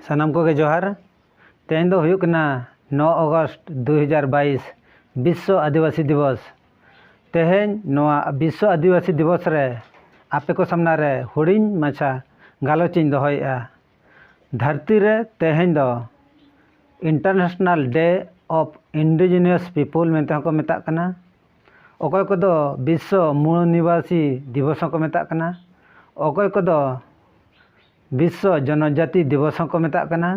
सानाम को जोहार। तेज दो हुयुक कना 9 अगस्त 2022 विश्व आदिवासी दिवस। तेहें नोआ विश्व आदिवासी दिवस रे आपे को सामना रे हुडिंग माछा गालोचिन दोहयेगा। धरती रे तेहें दो international day of indigenous people मेंते को मेता कना। अकोय को दो विश्व मूल निवासी दिवस को मेता कना। अकोय को दो विश्व जनजाति दिवस को मेता कना।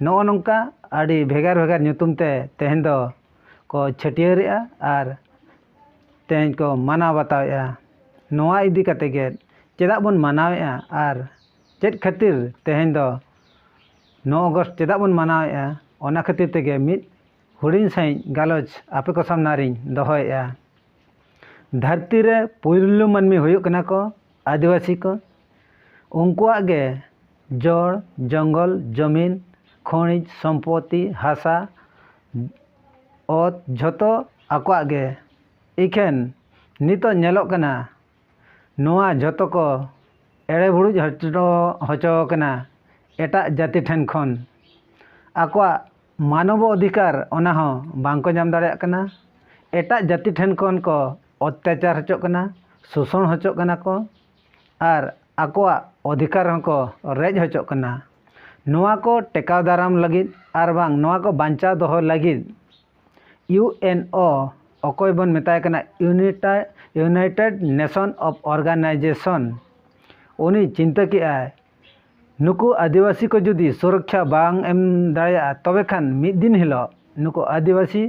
नो नोंका आड़ी भेगार भेगार ᱧᱩᱛᱩᱢ ते तेहें दो को छटियरेआ आर तेहें को मानाव बतावेआ। नोआ इदी कते गे चेदा बन मानावेआ आर चेद खातिर तेहें दो 9 अगस्त चेदा बन मानावेआ ओना खातिर तेगे मिद हुडिंग साई गालोच आपे को सामनारिन दोहयेआ। धरती रे पुइलु मानमी हुयुक कना को आदिवासी को। उनकुआ गे जड़ जंगल जमीन खनिज सम्पत्ति हासा ओत झोतो आकुआ गे इखेन नितो नेलोक कना नोआ झोतो को एड़े बुड़ुज हचो कना एटा जाति ठेन खन आकुआ मानव अधिकार ओना हो बांको नाम दाड़ेया कना। एटा जाति ठेन खन को अत्याचार हचो कना शोषण हचो कना को आर आकुआ अधिकार को रेज हचो कना। नोआ को टेकाव दाराम लगिद आर बांग नोआ को बांचाव दोहो लगिद यूएनओ अकोय बन मेताय कना यूनाइटेड नेशन ऑफ ऑर्गेनाइजेशन उनी चिंता की आय नुकु आदिवासी को जुदी सुरक्षा बांग एम दाया तबे खान मिद दिन हिलो नुकु आदिवासी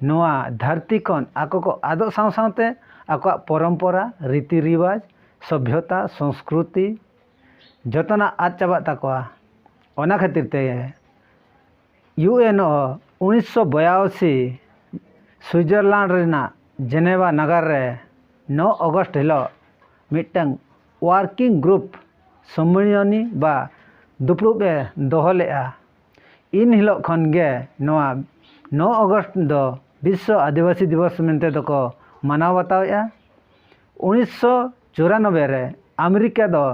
नोआ धरती खन आको को आदो साव सावते आको परंपरा रीति रिवाज सभ्यता संस्कृति जतना आद चाबा ताकोआ। ओना खातिर ते यूएनओ 1982 स्विट्जरलैंड रेना जेनेवा नगर रे 9 अगस्त हिलो मिटंग वर्किंग ग्रुप सम्मेलनी बा दुपड़ुबे दोहलेआ। इन हिलो खन गे नोआ 9 अगस्त दो विश्व आदिवासी दिवस मेंते दको मानाव बतावेआ। 1994 रे अमेरिका दो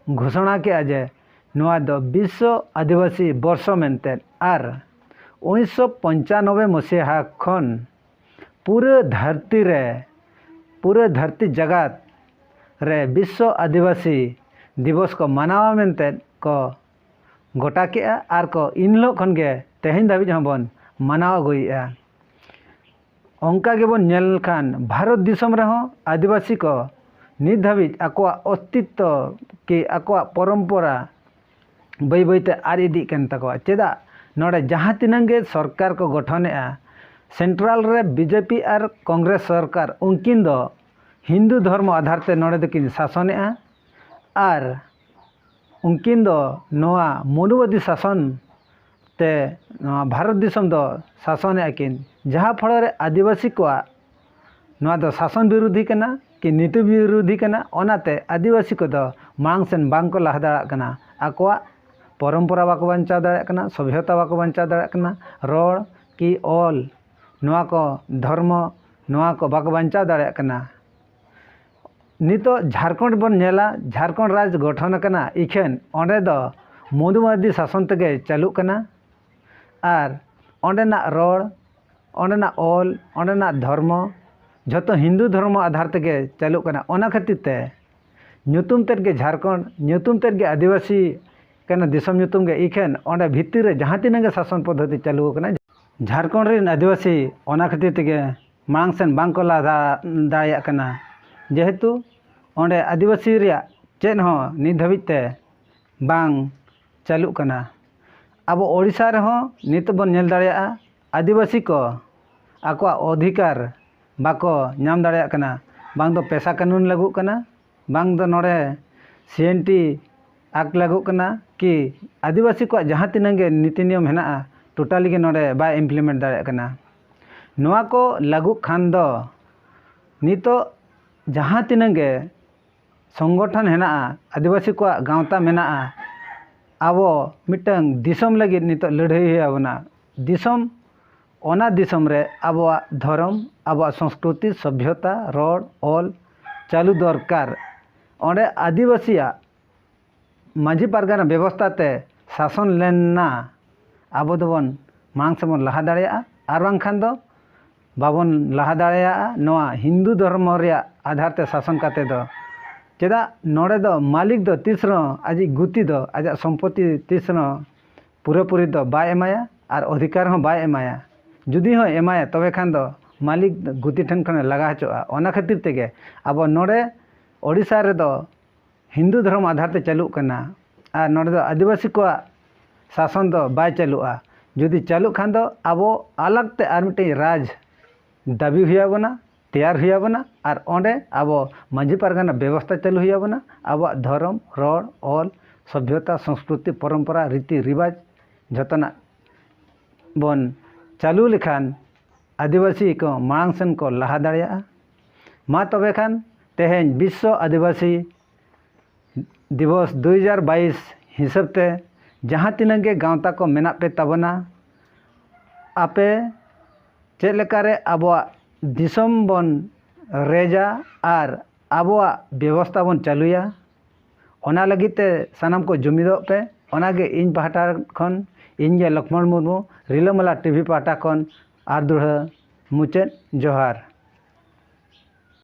घोषणा के जे नोआ दो विश्व आदिवासी वर्ष मेंते आर 1995 मसीहा खन पूरे धरती जगत रे विश्व आदिवासी दिवस को मानावा मेंते को गोटा के आर को इनलो खन गे तेहें धाबी हबन मानाव अगुइया। अंका गेबन नेल खान भारत दिसम रहो आदिवासी को नित धाबी आकोआ अस्तित्व की आकोआ परंपरा बै बैते आर इदी कन तकोआ। चेदा नोडे जहाँ तिनंगे सरकार को गठनेआ सेंट्रल रे बीजेपी आर कांग्रेस सरकार उनकिन दो हिंदू धर्म आधार ते नोडे दकिन शासनेआ आर उनकिन दो नोआ मनुवादी शासन ते नोआ भारत दिसम दो शासनेआ किन जहाँ फल रे आदिवासी को नोआ दो शासन विरोधी कना कि नीति विरोधी कना। ओनाते आदिवासी को दो मांग सेन बांग को लहा दाड़ा कना आकोआ परंपरा बाको बांचाव दाड़ा कना सभ्यता बाको बांचाव दाड़ा कना रोड की ऑल नोआ को धर्म नोआ को बाको बांचाव दाड़ा कना। नितो झारखंड बन नेला झारखंड राज्य गठन कना इखेन ओंडे दो मधुवादी शासन तेगे चालू कना आर ओंडेना रोड ओंडेना ऑल ओंडेना धर्म जतो हिंदू धर्म आधार तेगे चालू कना। ओना खातिर ते ᱧᱩᱛᱩᱢ तेद गे झारखंड ᱧᱩᱛᱩᱢ तेद गे आदिवासी कना दिसम ᱧᱩᱛᱩᱢ गे इखेन ओंडे भितर रे जहाँ तिनंगे शासन पद्धति चालू कना। झारखंड रेन आदिवासी ओना खातिर तेगे मांग सेन बांग को ला दाया कना जेहेतु ओंडे आदिवासी रिया चेन हो नित धाबी ते बांग चालू कना। अब ओडिशा रे हो नित बन नेल दाड़ेया आदिवासी को आकोआ अधिकार बाको नाम दाड़ेया कना बांग दो पेशा कानून लागू कना बांग दो नोडे सीएनटी एक्ट लागू कना कि आदिवासी को जहाँ तिनंगे नीति नियम हेना टोटाली के नोडे बा इम्प्लीमेंट दाड़ेया कना। नोआ को लागू खान दो नितो जहाँ तिनंगे संगठन हेना आदिवासी को गाँवता मेना आबो मिटंग दिसम लगी नितो लड़ाई होना दिसम ओना दिसम रे आबो धर्म आबो संस्कृति सभ्यता रोड ऑल चालू दरकार। ओंडे आदिवासी माझी पारगाना व्यवस्था ते शासन लेना आबो दोबन मांग से बन लहा दाड़ेया आर बांखान दो बाबन लहा दाड़ेया नोआ हिंदू धर्म रे आधार ते शासन काते दो चेदा नोड़े दो मालिक दो तीसरो आजी गुती दो आजा सम्पत्ति तीसरो पूरेपूरी दो बाय एमाया और अधिकार हो बाय एमाया जुदी हो एमाया तबे खान दो मालिक गुती ठन खने लगा हचोआ ओना खातिर तेगे अब नोड़े ओडिशा रे दो हिंदू धर्म आधार ते चालू कना और नोड़े दो आदिवासी को शासन दो बाय चालुआ जुदी चालू खान दो अब अलग ते आर मिटे राज दाबी हुआ तैयार हुआ और ओंडे अब मांझी पारगाना व्यवस्था चालू हुआ अब धर्म रड़ ऑल सभ्यता संस्कृति परंपरा रीति रिवाज जतना बन चालू लेखान आदिवासी को मांग सेन को लहा दाड़ेया मा तबे खान तेहें विश्व आदिवासी दिवस 2022 हिसाब ते जहाँ तीना गे गाँवता को मेना पे तबना आपे चेक लेकारे आबोआ दिसम बन रेजा और आबोआ व्यवस्था बन चालुया ओना लगिते सानाम को जुमिदो पे ओनागे इन पाहटा खन इनगे लक्ष्मण मुर्मू रिलामाला टीवी पाहटा खन आर दुढ़ा मुचाद जोहार।